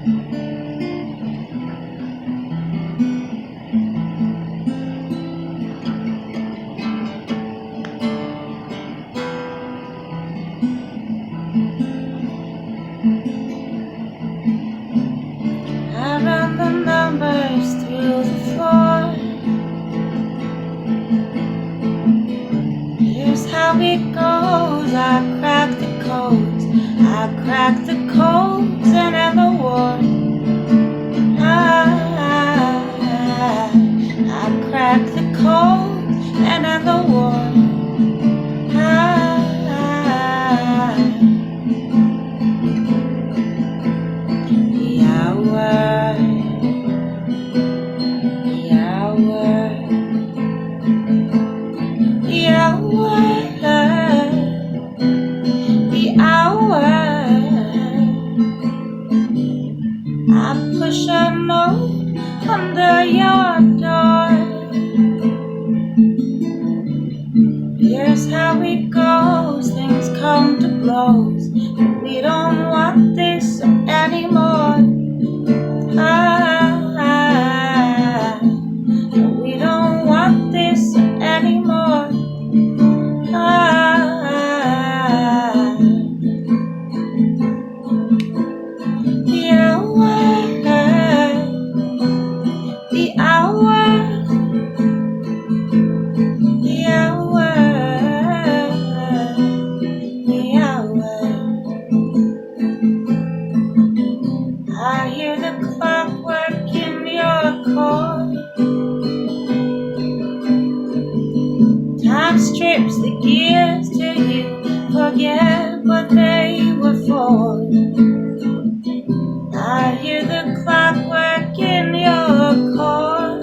I run the numbers through the floor. Here's how it goes. I crack the codes. I crack the codes and end the war. I crack the codes and end the war. I push a note under your door. Here's how it goes. Things come to blows. We don't want this anymore. We don't want this anymore. I hear the clockwork in your core. Time strips the gears till you forget what they were for. I hear the clockwork in your core.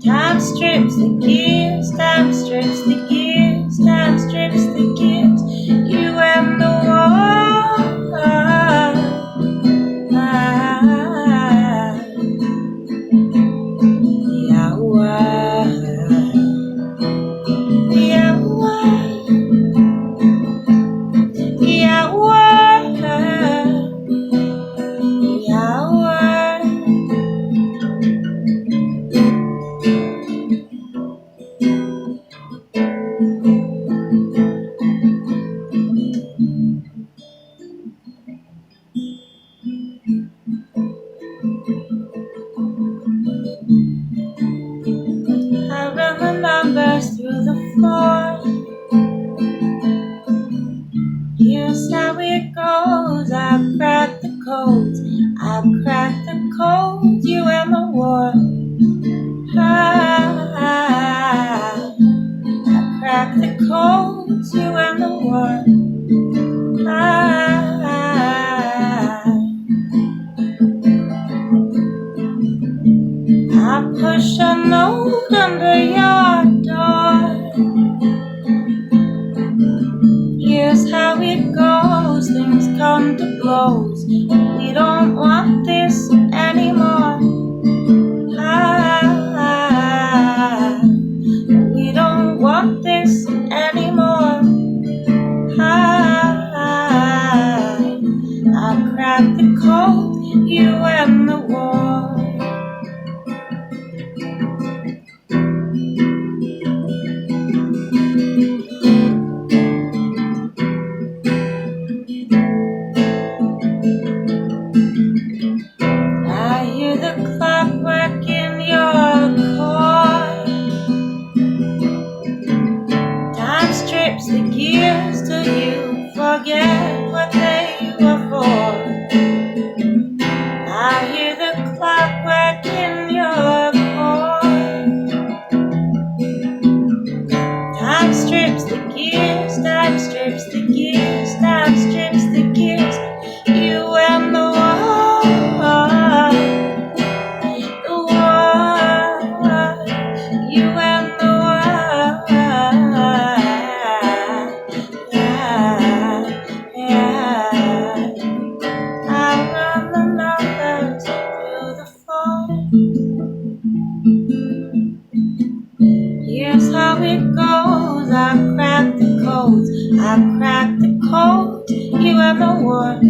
Time strips the gears, time strips the gears, time strips the gears. You and the war. I run the numbers through the floor. Here's how it goes. I crack the codes. I crack the codes. You and the war. I crack the codes. You and the war. I push a note under your door. Here's how it goes. Things come to blows. We don't want this anymore. We don't want this anymore. I crack the code. You and the war. I hear the clockwork in your core. Time strips the gears till you forget what they were for. I hear the clockwork in your core. Time strips the gears, time strips the gears, time strips the gears. You and the war, the war, you and the war. I run the numbers through the floor. Here's how it goes. I crack the codes. I crack like the cold, you have the warmth.